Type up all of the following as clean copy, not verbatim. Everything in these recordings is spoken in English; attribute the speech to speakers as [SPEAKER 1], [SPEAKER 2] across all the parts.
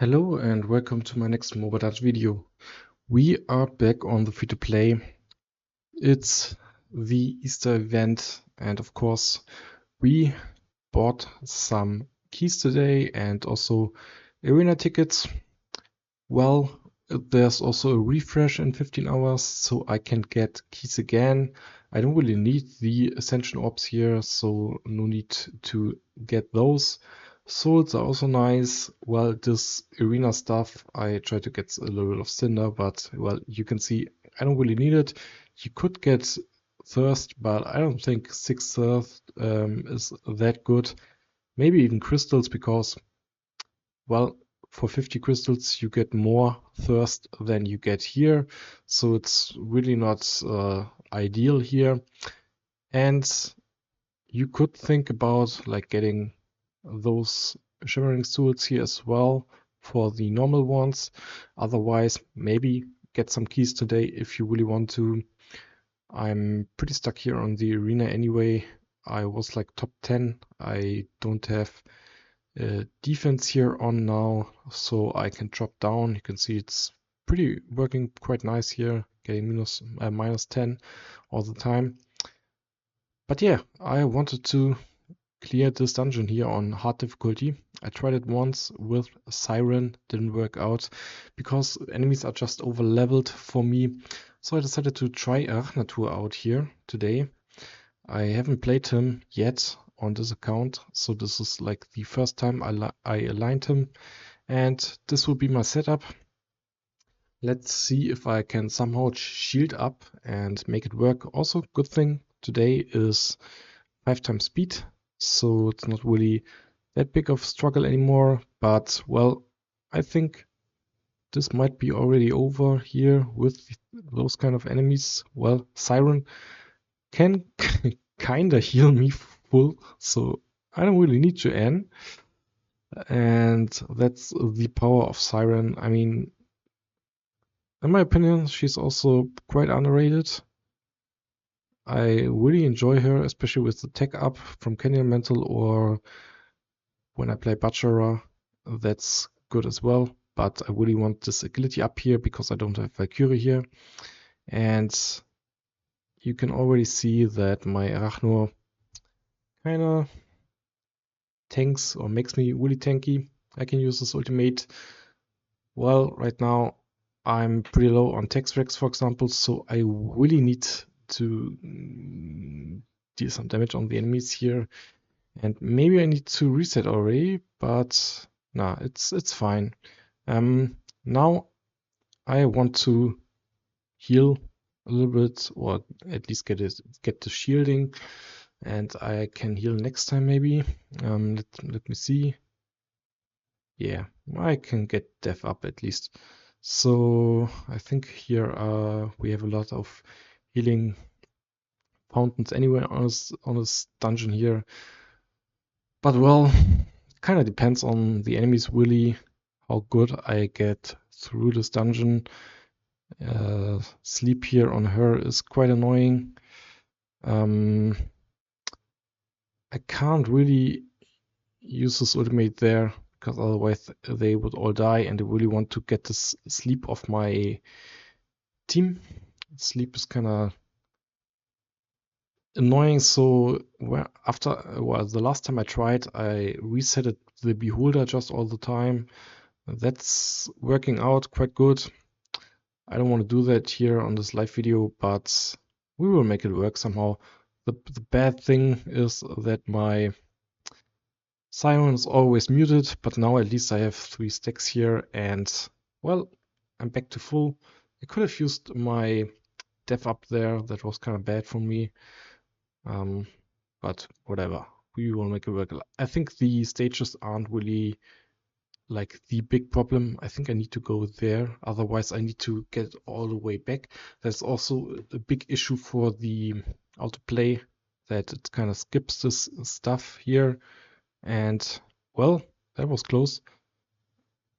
[SPEAKER 1] Hello and welcome to my next Mobile Dutch video. We are back on the free-to-play. It's the Easter event, and of course we bought some keys today and also arena tickets. Well, there's also a refresh in 15 hours, so I can get keys again. I don't really need the Ascension Orbs here, so no need to get those. Souls are also nice. Well, this arena stuff, I try to get a little bit of Cinder, but well, you can see I don't really need it. You could get Thirst, but I don't think 6 Thirst is that good. Maybe even Crystals, because, well, for 50 crystals you get more Thirst than you get here. So it's really not ideal here. And you could think about like getting those shimmering souls here as well for the normal ones. Otherwise, maybe get some keys today if you really want to. I'm pretty stuck here on the arena anyway. I was like top 10. I don't have defense here on now, so I can drop down. You can see it's pretty working quite nice here, getting minus 10 all the time. But yeah, I wanted to clear this dungeon here on hard difficulty. I tried it once with Siren, didn't work out because enemies are just over leveled for me. So I decided to try Arachnatur out here today. I haven't played him yet on this account, so this is like the first time I aligned him, and this will be my setup. Let's see if I can somehow shield up and make it work. Also, good thing today is 5 times speed, so it's not really that big of a struggle anymore. But well, I think this might be already over here with those kind of enemies. Well, Siren can kinda heal me full, so I don't really need to end. And that's the power of Siren. I mean, in my opinion, she's also quite underrated. I really enjoy her, especially with the tech up from Canyon Mantle, or when I play Butcherer, that's good as well. But I really want this agility up here because I don't have Valkyrie here. And you can already see that my Arachnor kinda tanks or makes me really tanky. I can use this ultimate. Well, right now I'm pretty low on Tex Rex, for example, so I really need to deal some damage on the enemies here. And maybe I need to reset already, but nah, it's fine. Now I want to heal a little bit, or at least get the shielding, and I can heal next time maybe. Let me see. Yeah, I can get death up at least. So I think here we have a lot of healing fountains anywhere on this dungeon here. But well, kind of depends on the enemies really, how good I get through this dungeon. Sleep here on her is quite annoying. I can't really use this ultimate there because otherwise they would all die, and I really want to get this sleep off my team. Sleep is kind of annoying, so the last time I tried, I resetted the beholder just all the time. That's working out quite good. I don't want to do that here on this live video, but we will make it work somehow. The bad thing is that my Siren is always muted, but now at least I have 3 stacks here, and well, I'm back to full. I could have used my dev up there, that was kind of bad for me. But whatever, we will make it work. I think the stages aren't really like the big problem. I think I need to go there, otherwise I need to get all the way back. That's also a big issue for the autoplay, that it kind of skips this stuff here. And well, that was close.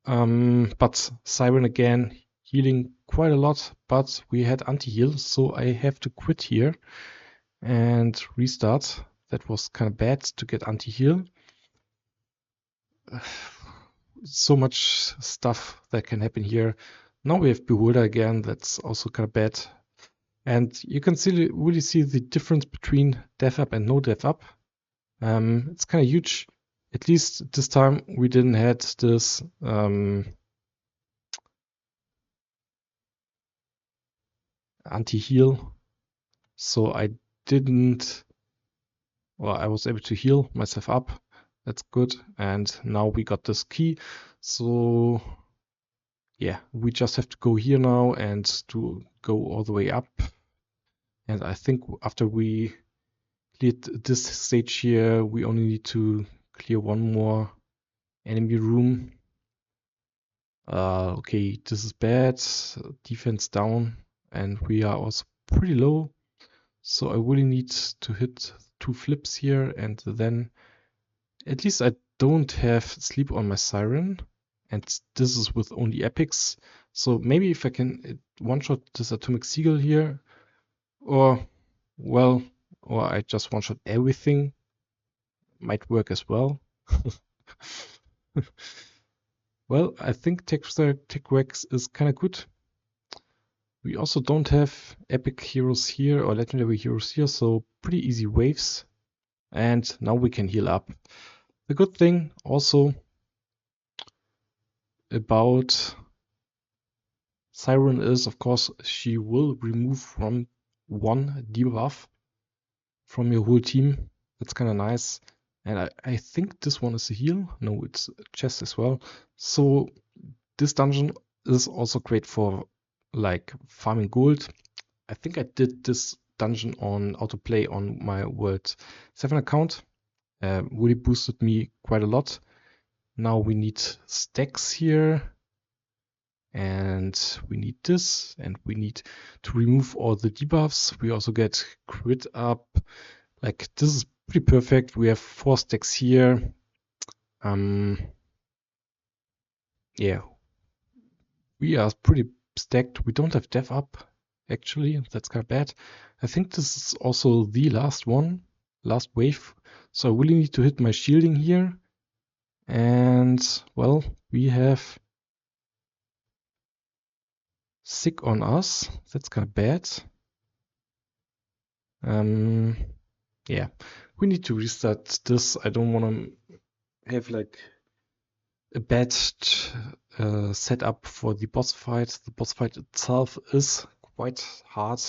[SPEAKER 1] But Siren again healing quite a lot, but we had anti-heal, so I have to quit here and restart. That was kind of bad to get anti-heal. so much stuff that can happen here. Now we have Beholder again. That's also kind of bad. And you can really see the difference between dev up and no dev up. It's kind of huge. At least this time we didn't had this anti-heal. So I didn't, well, I was able to heal myself up. That's good. And now we got this key. So yeah, we just have to go here now and to go all the way up. And I think after we cleared this stage here, we only need to clear one more enemy room. Okay, this is bad. Defense down, and we are also pretty low. So I really need to hit 2 flips here, and then at least I don't have sleep on my siren. And this is with only epics. So maybe if I can one-shot this atomic seagull here, or well, or I just one-shot everything, might work as well. Well, I think Tech-Rex is kind of good. We also don't have epic heroes here or legendary heroes here, so pretty easy waves. And now we can heal up. The good thing also about Siren is, of course, she will remove from 1 debuff from your whole team. That's kind of nice. And I think this one is a heal. No, it's a chest as well. So this dungeon is also great for like farming gold. I think I did this dungeon on autoplay on my World 7 account. Really boosted me quite a lot. Now we need stacks here. And we need this, and we need to remove all the debuffs. We also get crit up. Like, this is pretty perfect. We have 4 stacks here. Yeah, we are pretty stacked. We don't have dev up, actually. That's kind of bad. I think this is also the last one, last wave. So I really need to hit my shielding here. And, well, we have sick on us. That's kind of bad. Yeah, we need to restart this. I don't want to have like a bad setup for the boss fight. The boss fight itself is quite hard,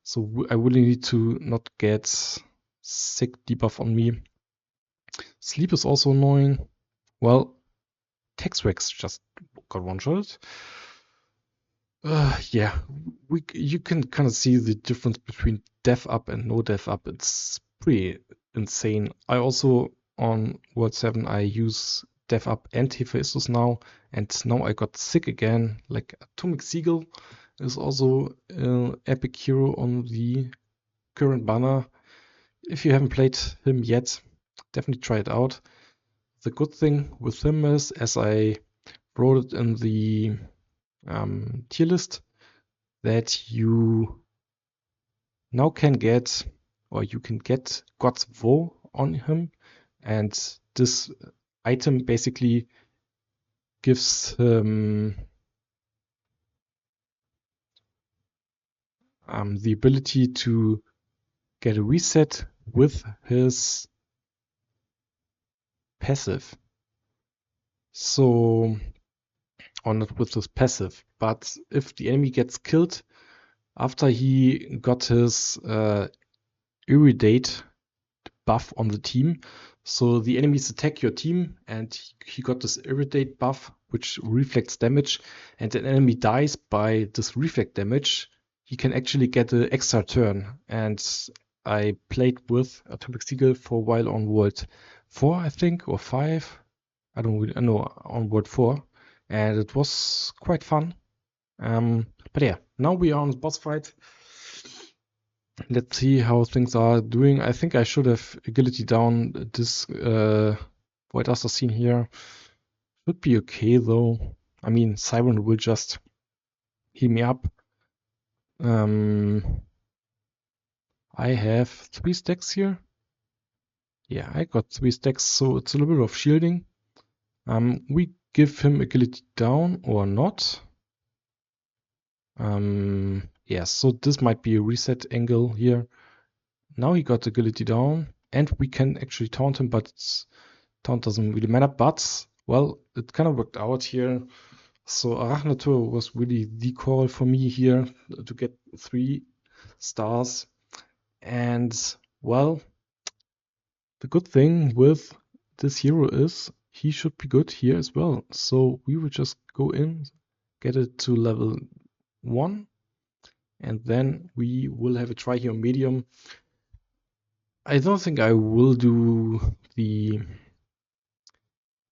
[SPEAKER 1] so I really need to not get sick debuff on me. Sleep is also annoying. Well, Tex-Rex just got one-shot. Yeah, you can kind of see the difference between dev up and no dev up. It's pretty insane. I also on World 7 I use dev up and Hephaestus now, and now I got sick again. Like Atomic Seagull is also an epic hero on the current banner. If you haven't played him yet, definitely try it out. The good thing with him is, as I wrote it in the tier list, that you now can get, or you can get God's Woe on him, and this item basically gives him the ability to get a reset with his passive. So, or not with his passive, but if the enemy gets killed after he got his Irradiate buff on the team, so the enemies attack your team and he got this Irradiate buff which reflects damage, and an enemy dies by this reflect damage, he can actually get an extra turn. And I played with Atomic Seagull for a while on World 4, I think, or 5. I don't really know, on World 4, and it was quite fun. But yeah, now we are on the boss fight. Let's see how things are doing. I think I should have agility down. This White Assassin here should be okay though. I mean, Siren will just heal me up. I have 3 stacks here. Yeah, I got 3 stacks, so it's a little bit of shielding. We give him agility down or not. Yeah, so this might be a reset angle here. Now he got agility down, and we can actually taunt him, but taunt doesn't really matter. But, well, it kind of worked out here. So Arachnator was really the call for me here to get 3 stars. And, well, the good thing with this hero is he should be good here as well. So we will just go in, get it to level 1, and then we will have a try here on medium. I don't think I will do the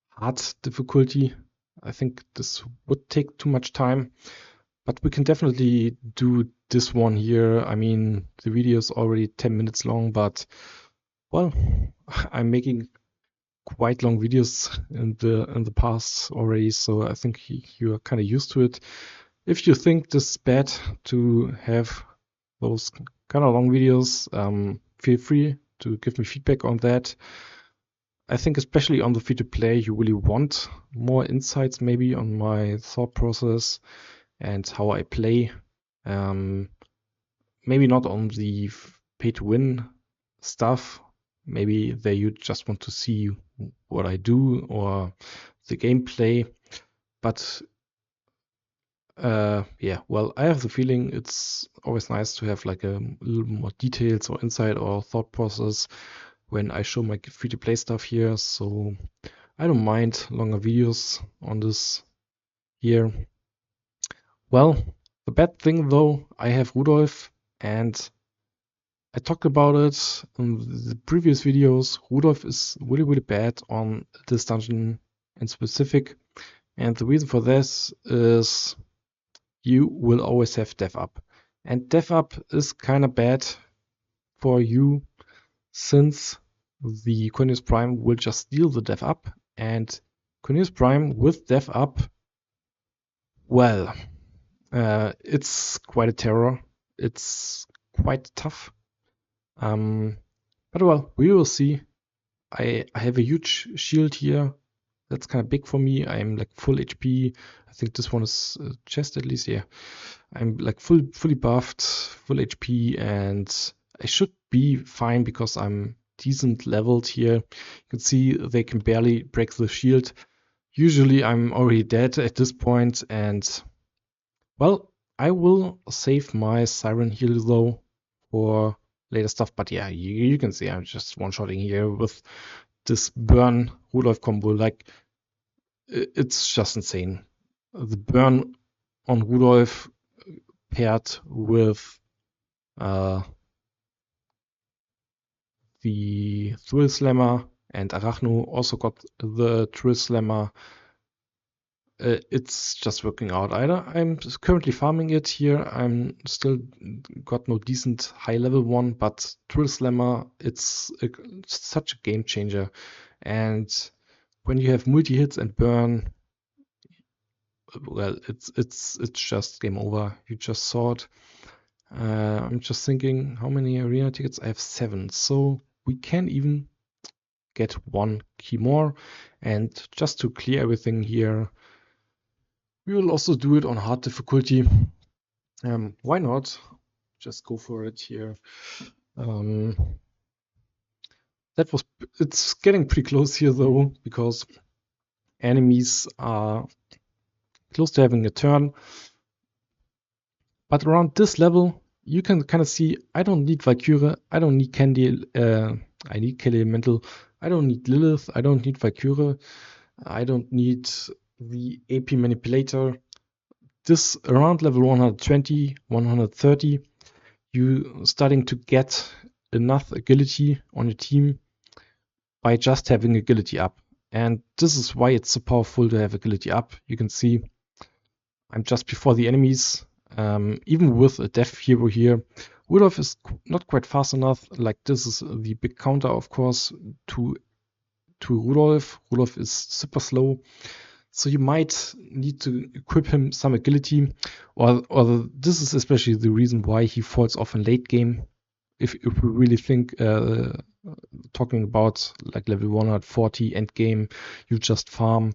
[SPEAKER 1] hard difficulty. I think this would take too much time, but we can definitely do this one here. I mean, the video is already 10 minutes long, but, well, I'm making quite long videos in the past already, so I think you are kind of used to it. If you think this is bad to have those kind of long videos, feel free to give me feedback on that. I think especially on the free-to-play, you really want more insights maybe on my thought process and how I play. Maybe not on the pay-to-win stuff. Maybe you just want to see what I do or the gameplay. But yeah, well, I have the feeling it's always nice to have like a little more details or insight or thought process when I show my free-to-play stuff here. So I don't mind longer videos on this here. Well, the bad thing though, I have Rudolf, and I talked about it in the previous videos. Rudolf is really, really bad on this dungeon in specific. And the reason for this is you will always have dev up. And dev up is kind of bad for you since the Cornelius Prime will just steal the dev up. And Cornelius Prime with dev up, well, it's quite a terror. It's quite tough. But well, we will see. I have a huge shield here. That's kind of big for me. I'm like full HP. I think this one is chest at least. Yeah, I'm like fully buffed, full HP, and I should be fine because I'm decent leveled here. You can see they can barely break the shield. Usually I'm already dead at this point, and well, I will save my Siren heal though for later stuff. But yeah, you can see I'm just one-shotting here with this burn Rudolf combo. Like, it's just insane. The burn on Rudolf paired with the Thrill Slammer, and Arachno also got the Thrill Slammer. It's just working out. I'm currently farming it here. I'm still got no decent high level one, but Thrill Slammer, it's such a game changer. And when you have multi hits and burn, well, it's just game over. You just saw it. I'm just thinking, how many arena tickets? I have 7, so we can even get 1 key more. And just to clear everything here, we will also do it on hard difficulty. Why not? Just go for it here. It's getting pretty close here though, because enemies are close to having a turn. But around this level, you can kind of see I don't need Valkyrie, I don't need Candy, I need Kelly Elemental, I don't need Lilith, I don't need Valkyrie, I don't need the AP Manipulator. This around level 120, 130, you starting to get enough agility on your team by just having agility up. And this is why it's so powerful to have agility up. You can see I'm just before the enemies. Even with a death hero here, Rudolf is not quite fast enough. Like, this is the big counter, of course, to Rudolf. Rudolf is super slow, so you might need to equip him some agility, or this is especially the reason why he falls off in late game. If we really think, talking about like level 140 end game, you just farm.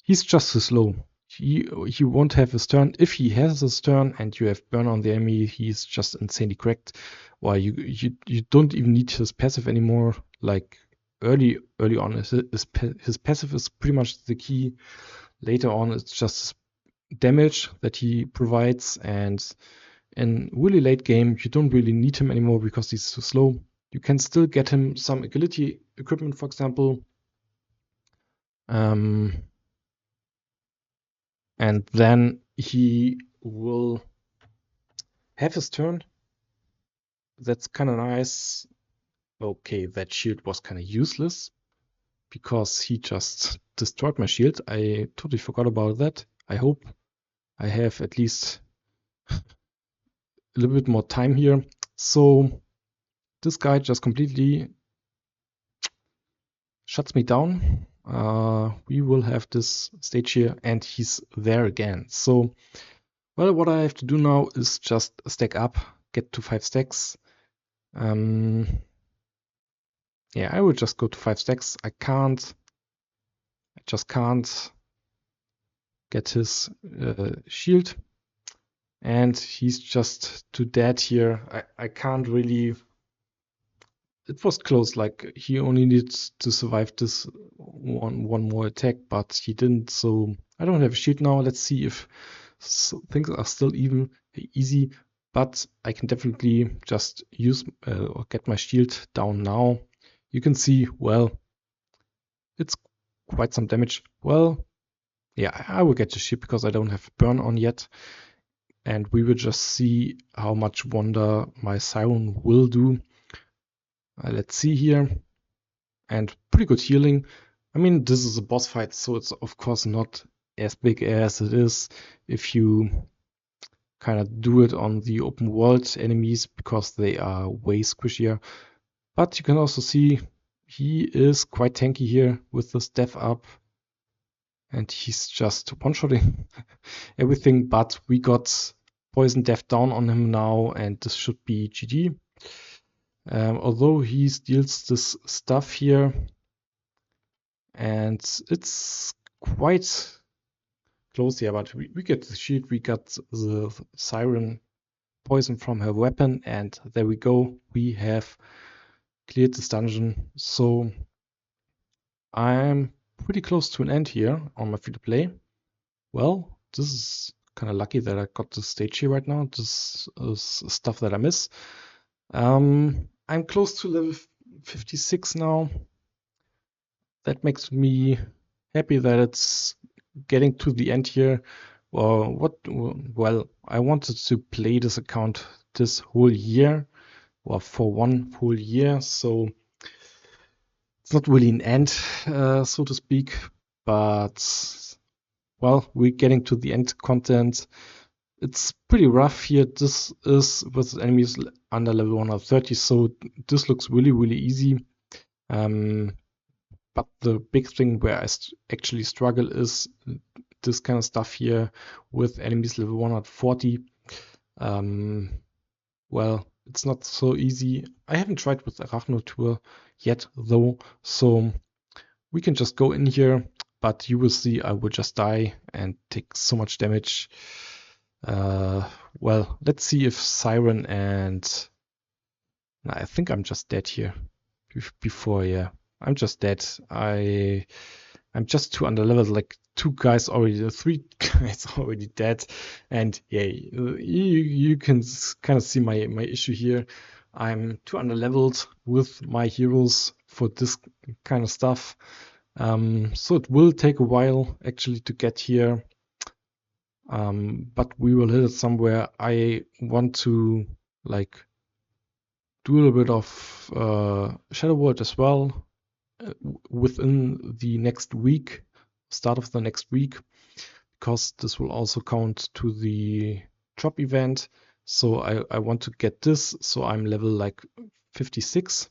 [SPEAKER 1] he's just too slow. He won't have his turn. If he has his turn and you have burn on the enemy, he's just insanely cracked. Or you don't even need his passive anymore. Like early on, his passive is pretty much the key. Later on, it's just damage that he provides, and in really late game, you don't really need him anymore because he's too slow. You can still get him some agility equipment, for example. And then he will have his turn. That's kind of nice. Okay, that shield was kind of useless because he just destroyed my shield. I totally forgot about that. I hope I have at least a little bit more time here. So this guy just completely shuts me down. We will have this stage here and he's there again. So, well, what I have to do now is just stack up, get to 5 stacks. Yeah, I will just go to 5 stacks. I just can't get his shield. And he's just too dead here. I can't really... It was close, like he only needs to survive this one more attack, but he didn't, so I don't have a shield now. Let's see if things are still easy, but I can definitely just use or get my shield down now. You can see, well, it's quite some damage. Well, yeah, I will get the shield because I don't have burn on yet. And we will just see how much wonder my Siren will do. Let's see here. And pretty good healing. I mean, this is a boss fight, so it's of course not as big as it is if you kind of do it on the open world enemies because they are way squishier. But you can also see he is quite tanky here with this death up. And he's just one-shotting everything, but we got poison death down on him now, and this should be GG. Although he steals this stuff here, and it's quite close here, but we get the shield, we got the Siren poison from her weapon, and there we go. We have cleared this dungeon. So I'm pretty close to an end here on my free-to-play. Well, this is kind of lucky that I got this stage here right now. This is stuff that I miss. I'm close to level 56 now. That makes me happy that it's getting to the end here. Well, I wanted to play this account this whole year, or for one whole year, so it's not really an end, so to speak, but well, we're getting to the end content. It's pretty rough here. This is with enemies under level 130, so this looks really, really easy. But the big thing where I actually struggle is this kind of stuff here with enemies level 140. Well, it's not so easy. I haven't tried with Arachnotour yet, though, so we can just go in here, but you will see I will just die and take so much damage. Well, let's see if Siren and... I think I'm just dead here. Before, yeah. I'm just dead. I'm just too underleveled, like 3 guys already dead. And yeah, you can kind of see my issue here. I'm too underleveled with my heroes for this kind of stuff. So it will take a while actually to get here. But we will hit it somewhere. I want to like do a little bit of Shadow World as well within the next week, start of the next week, because this will also count to the drop event. So I want to get this, so I'm level like 56.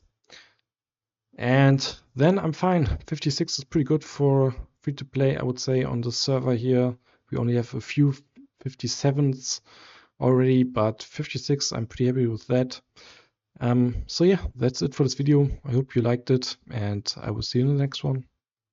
[SPEAKER 1] And then I'm fine. 56 is pretty good for free to play, I would say, on the server here. We only have a few 57s already, but 56, I'm pretty happy with that. So yeah, that's it for this video. I hope you liked it, and I will see you in the next one.